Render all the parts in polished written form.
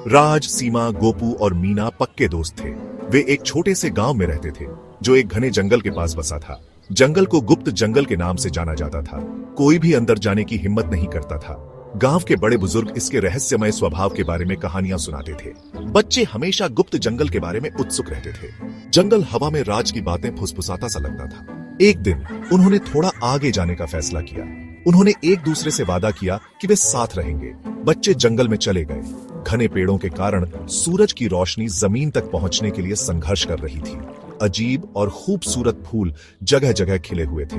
राज, सीमा, गोपू और मीना पक्के दोस्त थे। वे एक छोटे से गांव में रहते थे जो एक घने जंगल के पास बसा था। जंगल को गुप्त जंगल के नाम से जाना जाता था। कोई भी अंदर जाने की हिम्मत नहीं करता था। गांव के बड़े बुजुर्ग इसके रहस्यमय स्वभाव के बारे में कहानियां सुनाते थे। बच्चे हमेशा गुप्त जंगल के बारे में उत्सुक रहते थे। जंगल हवा में राज की बातें फुसफुसाता सा लगता था। एक दिन उन्होंने थोड़ा आगे जाने का फैसला किया। उन्होंने एक दूसरे से वादा किया कि वे साथ रहेंगे। बच्चे जंगल में चले गए। घने पेड़ों के कारण सूरज की रोशनी जमीन तक पहुंचने के लिए संघर्ष कर रही थी। अजीब और खूबसूरत फूल जगह जगह खिले हुए थे।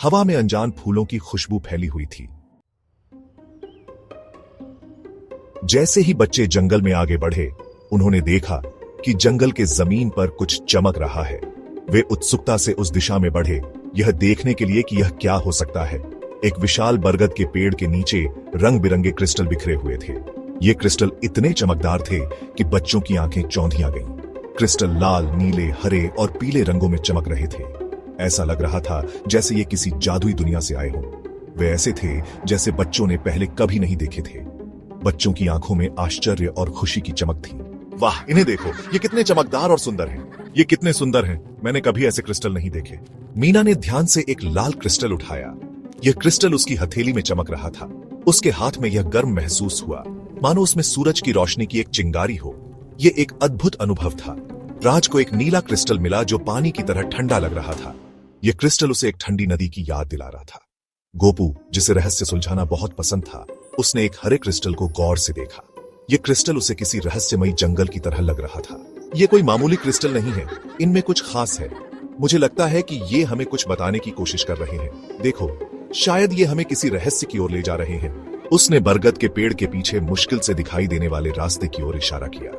हवा में अनजान फूलों की खुशबू फैली हुई थी। जैसे ही बच्चे जंगल में आगे बढ़े, उन्होंने देखा कि जंगल के जमीन पर कुछ चमक रहा है। वे उत्सुकता से उस दिशा में बढ़े, यह देखने के लिए कि यह क्या हो सकता है। एक विशाल बरगद के पेड़ के नीचे रंग बिरंगे क्रिस्टल बिखरे हुए थे। ये क्रिस्टल इतने चमकदार थे कि बच्चों की आंखें चौंधिया गईं। क्रिस्टल लाल, नीले, हरे और पीले रंगों में चमक रहे थे। ऐसा लग रहा था जैसे ये किसी जादुई दुनिया से आए हों। वे ऐसे थे जैसे बच्चों ने पहले कभी नहीं देखे थे। बच्चों की आंखों में आश्चर्य और खुशी की चमक थी। वाह, इन्हें देखो, ये कितने चमकदार और सुंदर हैं। ये कितने सुंदर हैं, मैंने कभी ऐसे क्रिस्टल नहीं देखे। मीना ने ध्यान से एक लाल क्रिस्टल उठाया। यह क्रिस्टल उसकी हथेली में चमक रहा था। उसके हाथ में यह गर्म महसूस हुआ, मानो उसमें सूरज की रोशनी की एक चिंगारी हो। यह एक अद्भुत अनुभव था। राज को एक नीला क्रिस्टल मिला जो पानी की तरह ठंडा लग रहा था। यह क्रिस्टल उसे एक ठंडी नदी की याद दिला रहा था। गोपू, जिसे रहस्य सुलझाना बहुत पसंद था, उसने एक हरे क्रिस्टल को गौर से देखा। यह क्रिस्टल उसे किसी रहस्यमयी जंगल की तरह लग रहा था। यह कोई मामूली क्रिस्टल नहीं है, इनमें कुछ खास है। मुझे लगता है कि ये हमें कुछ बताने की कोशिश कर रहे हैं। देखो, शायद ये हमें किसी रहस्य की ओर ले जा रहे हैं। उसने बरगद के पेड़ के पीछे मुश्किल से दिखाई देने वाले रास्ते की ओर इशारा किया।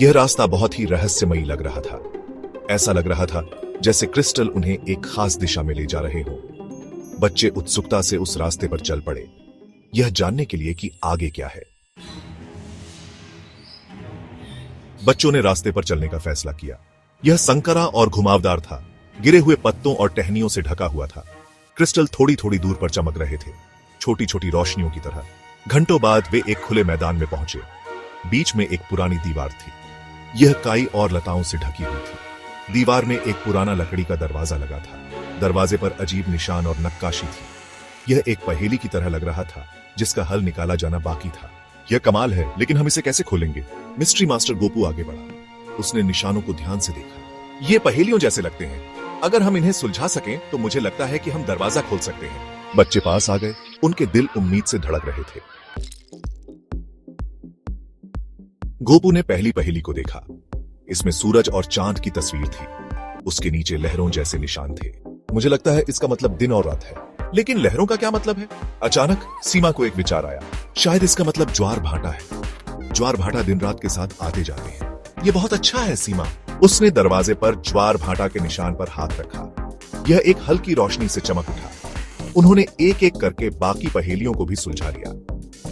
यह रास्ता बहुत ही रहस्यमयी लग रहा था। ऐसा लग रहा था जैसे क्रिस्टल उन्हें एक खास दिशा में ले जा रहे हों। बच्चे उत्सुकता से उस रास्ते पर चल पड़े, यह जानने के लिए कि आगे क्या है। बच्चों ने रास्ते पर चलने का फैसला किया। यह संकरा और घुमावदार था, गिरे हुए पत्तों और टहनियों से ढका हुआ था। क्रिस्टल थोड़ी थोड़ी दूर पर चमक रहे थे, छोटी छोटी रोशनियों की तरह। घंटों बाद वे एक खुले मैदान में पहुंचे। बीच में एक पुरानी दीवार थी। यह काई और लताओं से ढकी हुई थी। दीवार में एक पुराना लकड़ी का दरवाजा लगा था। दरवाजे पर अजीब निशान और नक्काशी थी। यह एक पहेली की तरह लग रहा था जिसका हल निकाला जाना बाकी था। यह कमाल है, लेकिन हम इसे कैसे खोलेंगे? मिस्ट्री मास्टर गोपू आगे बढ़ा। उसने निशानों को ध्यान से देखा। ये पहेलियों जैसे लगते हैं। अगर हम इन्हें सुलझा सकें तो मुझे लगता है कि हम दरवाजा खोल सकते हैं। बच्चे पास आ गए। उनके दिल उम्मीद से धड़क रहे थे। गोपू ने पहली पहेली को देखा। इसमें सूरज और चांद की तस्वीर थी। उसके नीचे लहरों जैसे निशान थे। मुझे लगता है इसका मतलब दिन और रात है, लेकिन लहरों का क्या मतलब है? अचानक सीमा को एक विचार आया। शायद इसका मतलब ज्वार भाटा है। ज्वार भाटा दिन रात के साथ आते जाते हैं। ये बहुत अच्छा है सीमा। उसने दरवाजे पर ज्वार भाटा के निशान पर हाथ रखा। यह एक हल्की रोशनी से चमक उठा। उन्होंने एक एक करके बाकी पहेलियों को भी सुलझा लिया।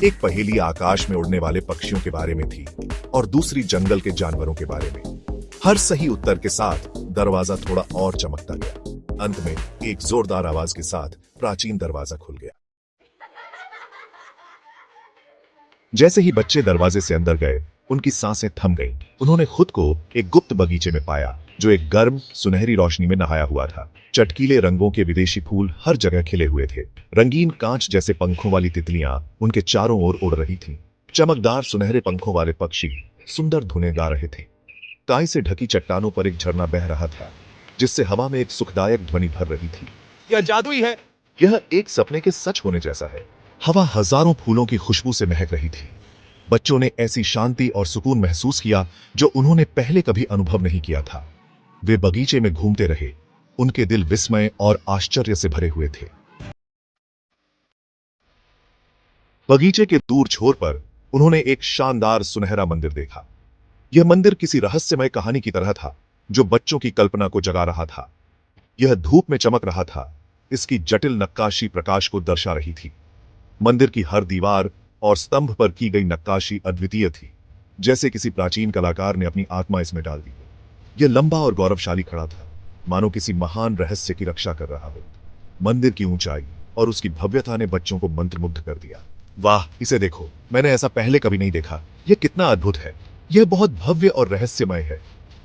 एक पहेली आकाश में उड़ने वाले पक्षियों के बारे में थी और दूसरी जंगल के जानवरों के बारे में। हर सही उत्तर के साथ दरवाजा थोड़ा और चमकता गया। अंत में एक जोरदार आवाज के साथ प्राचीन दरवाजा खुल गया। जैसे ही बच्चे दरवाजे से अंदर गए, उनकी सांसें थम गईं। उन्होंने खुद को एक गुप्त बगीचे में पाया जो एक गर्म सुनहरी रोशनी में नहाया हुआ था। चटकीले रंगों के विदेशी फूल हर जगह खिले हुए थे। रंगीन कांच जैसे पंखों वाली तितलियां उनके चारों ओर उड़ रही थीं। चमकदार सुनहरे पंखों वाले पक्षी सुंदर धुनें गा रहे थे। काई से ढकी चट्टानों पर एक झरना बह रहा था, जिससे हवा में एक सुखदायक ध्वनि भर रही थी। यह जादुई है। यह एक सपने के सच होने जैसा है। हवा हजारों फूलों की खुशबू से महक रही थी। बच्चों ने ऐसी शांति और सुकून महसूस किया जो उन्होंने पहले कभी अनुभव नहीं किया था। वे बगीचे में घूमते रहे, उनके दिल विस्मय और आश्चर्य से भरे हुए थे। बगीचे के दूर छोर पर उन्होंने एक शानदार सुनहरा मंदिर देखा। यह मंदिर किसी रहस्यमय कहानी की तरह था जो बच्चों की कल्पना को जगा रहा था। यह धूप में चमक रहा था। इसकी जटिल नक्काशी प्रकाश को दर्शा रही थी। मंदिर की हर दीवार और स्तंभ पर की गई नक्काशी अद्वितीय थी, जैसे किसी प्राचीन कलाकार ने अपनी आत्मा इसमें डाल दी। यह लंबा और गौरवशाली खड़ा था, मानो किसी महान रहस्य की रक्षा कर रहा हो। मंदिर की ऊंचाई और उसकी भव्यता ने बच्चों को मंत्रमुग्ध कर दिया। वाह, इसे देखो, मैंने ऐसा पहले कभी नहीं देखा। यह कितना अद्भुत है। यह बहुत भव्य और रहस्यमय है।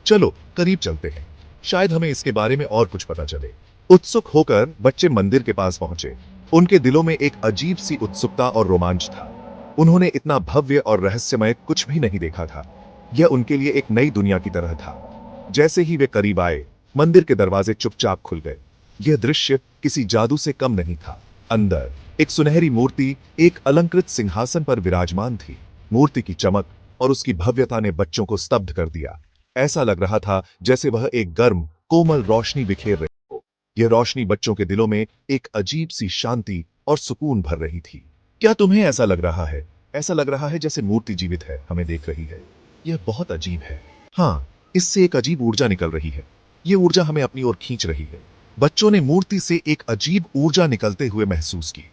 चलो करीब चलते हैं, शायद हमें इसके बारे में और कुछ पता चले। उत्सुक होकर बच्चे मंदिर के पास पहुंचे। उनके दिलों में एक अजीब सी उत्सुकता और रोमांच था। उन्होंने इतना भव्य और रहस्यमय कुछ भी नहीं देखा था। यह उनके लिए एक नई दुनिया की तरह था। जैसे ही वे करीब आए, मंदिर के दरवाजे चुपचाप खुल गए। यह दृश्य किसी जादू से कम नहीं था। अंदर एक सुनहरी मूर्ति एक अलंकृत सिंहासन पर विराजमान थी। मूर्ति की चमक और उसकी भव्यता ने बच्चों को स्तब्ध कर दिया। ऐसा लग रहा था जैसे वह एक गर्म कोमल रोशनी बिखेर रही हो। यह रोशनी बच्चों के दिलों में एक अजीब सी शांति और सुकून भर रही थी। क्या तुम्हें ऐसा लग रहा है? ऐसा लग रहा है जैसे मूर्ति जीवित है, हमें देख रही है। यह बहुत अजीब है। हाँ, इससे एक अजीब ऊर्जा निकल रही है। यह ऊर्जा हमें अपनी ओर खींच रही है। बच्चों ने मूर्ति से एक अजीब ऊर्जा निकलते हुए महसूस की।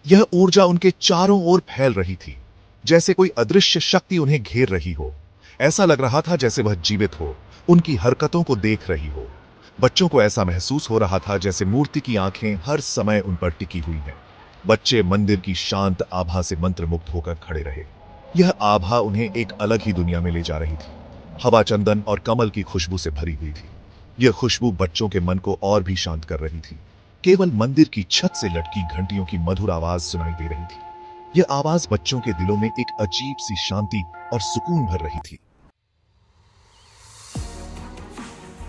यह ऊर्जा उनके चारों ओर फैल रही थी, जैसे कोई अदृश्य शक्ति उन्हें घेर रही हो। ऐसा लग रहा था जैसे वह जीवित हो, उनकी हरकतों को देख रही हो। बच्चों को ऐसा महसूस हो रहा था जैसे मूर्ति की आंखें हर समय उन पर टिकी हुई हैं। बच्चे मंदिर की शांत आभा से मंत्रमुग्ध होकर खड़े रहे। यह आभा उन्हें एक अलग ही दुनिया में ले जा रही थी। हवा चंदन और कमल की खुशबू से भरी हुई थी। यह खुशबू बच्चों के मन को और भी शांत कर रही थी। केवल मंदिर की छत से लटकी घंटियों की मधुर आवाज सुनाई दे रही थी। यह आवाज बच्चों के दिलों में एक अजीब सी शांति और सुकून भर रही थी।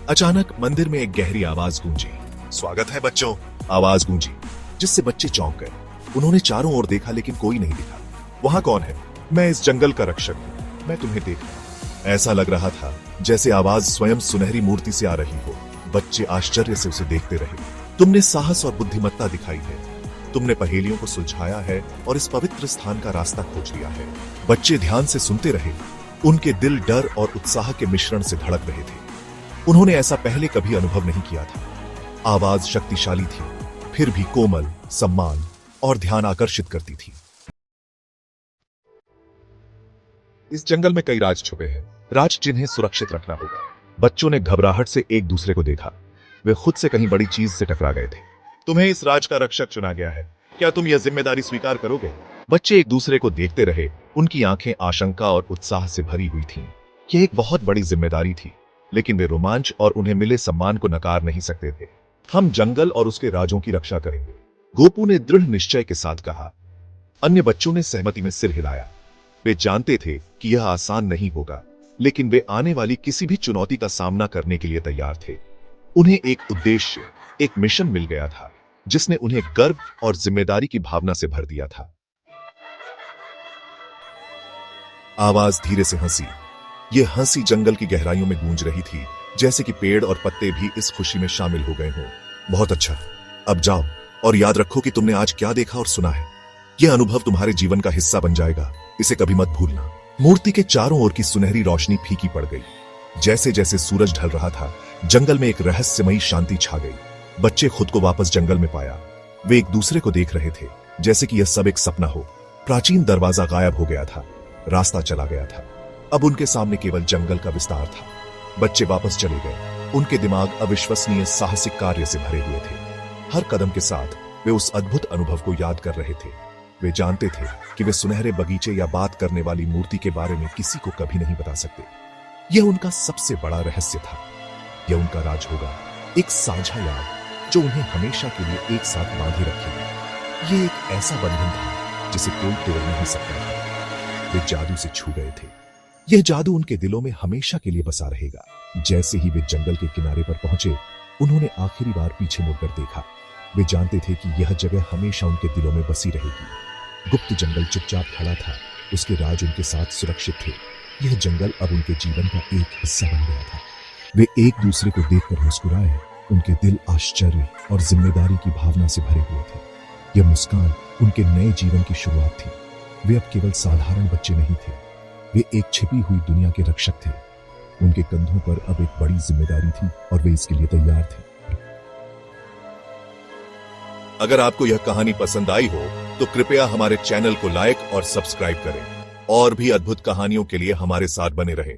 अचानक मंदिर में एक गहरी आवाज गूंजी। स्वागत है बच्चों, आवाज गूंजी, जिससे बच्चे चौंक गए। उन्होंने चारों ओर देखा लेकिन कोई नहीं दिखा। वहां कौन है? मैं इस जंगल का रक्षक हूं, मैं तुम्हें देख रहा हूं। ऐसा लग रहा था जैसे आवाज स्वयं सुनहरी मूर्ति से आ रही हो। बच्चे आश्चर्य से उसे देखते रहे। तुमने साहस और बुद्धिमत्ता दिखाई है। तुमने पहेलियों को सुलझाया है और इस पवित्र स्थान का रास्ता खोज लिया है। बच्चे ध्यान से सुनते रहे। उनके दिल डर और उत्साह के मिश्रण से धड़क रहे थे। उन्होंने ऐसा पहले कभी अनुभव नहीं किया था। आवाज शक्तिशाली थी, फिर भी कोमल, सम्मान और ध्यान आकर्षित करती थी। इस जंगल में कई राज छुपे हैं, राज जिन्हें सुरक्षित रखना होगा। बच्चों ने घबराहट से एक दूसरे को देखा। वे खुद से कहीं बड़ी चीज से टकरा गए थे। तुम्हें इस राज का रक्षक चुना गया है, क्या तुम यह जिम्मेदारी स्वीकार करोगे? बच्चे एक दूसरे को देखते रहे। उनकी आंखें आशंका और उत्साह से भरी हुई थीं। यह एक बहुत बड़ी जिम्मेदारी थी, लेकिन वे रोमांच और उन्हें मिले सम्मान को नकार नहीं सकते थे। हम जंगल और उसके राजों की रक्षा करेंगे, गोपू ने दृढ़ निश्चय के साथ कहा। अन्य बच्चों ने सहमति में सिर हिलाया। वे जानते थे कि यह आसान नहीं होगा, लेकिन वे आने वाली किसी भी चुनौती का सामना करने के लिए तैयार थे। उन्हें एक उद्देश्य, एक मिशन मिल गया था, जिसने उन्हें गर्व और जिम्मेदारी की भावना से भर दिया था। आवाज धीरे से हंसी। यह हंसी जंगल की गहराइयों में गूंज रही थी, जैसे कि पेड़ और पत्ते भी इस खुशी में शामिल हो गए हों। बहुत अच्छा, अब जाओ और याद रखो कि तुमने आज क्या देखा और सुना है। यह अनुभव तुम्हारे जीवन का हिस्सा बन जाएगा, इसे कभी मत भूलना। मूर्ति के चारों ओर की सुनहरी रोशनी फीकी पड़ गई। जैसे जैसे सूरज ढल रहा था, जंगल में एक रहस्यमयी शांति छा गई। बच्चे खुद को वापस जंगल में पाया। वे एक दूसरे को देख रहे थे, जैसे कि यह सब एक सपना हो। प्राचीन दरवाजा गायब हो गया था, रास्ता चला गया था। अब उनके सामने केवल जंगल का विस्तार था। बच्चे वापस चले गए। उनके दिमाग अविश्वसनीय साहसिक कार्य से भरे हुए थे। हर कदम के साथ वे उस अद्भुत अनुभव को याद कर रहे थे। वे जानते थे कि वे सुनहरे बगीचे या बात करने वाली मूर्ति के बारे में किसी को कभी नहीं बता सकते। यह उनका सबसे बड़ा रहस्य था। यह उनका राज होगा, एक साझा याद जो उन्हें हमेशा के लिए एक साथ बांधे रखेगी। यह एक ऐसा बंधन था जिसे कोई तोड़ नहीं सकता था। वे जादू से छू गए थे। यह जादू उनके दिलों में हमेशा के लिए बसा रहेगा। जैसे ही वे जंगल के किनारे पर पहुंचे, उन्होंने आखिरी बार पीछे मुड़कर देखा। वे जानते थे कि यह जगह हमेशा उनके दिलों में बसी रहेगी। गुप्त जंगल चुपचाप खड़ा था, उसके राज उनके साथ सुरक्षित थे। यह जंगल अब उनके जीवन का एक हिस्सा बन गया था। वे एक दूसरे को देखकर मुस्कुराए। उनके दिल आश्चर्य और जिम्मेदारी की भावना से भरे हुए थे। यह मुस्कान उनके नए जीवन की शुरुआत थी। वे अब केवल साधारण बच्चे नहीं थे, वे एक छिपी हुई दुनिया के रक्षक थे। उनके कंधों पर अब एक बड़ी जिम्मेदारी थी और वे इसके लिए तैयार थे। अगर आपको यह कहानी पसंद आई हो तो कृपया हमारे चैनल को लाइक और सब्सक्राइब करें और भी अद्भुत कहानियों के लिए हमारे साथ बने रहें।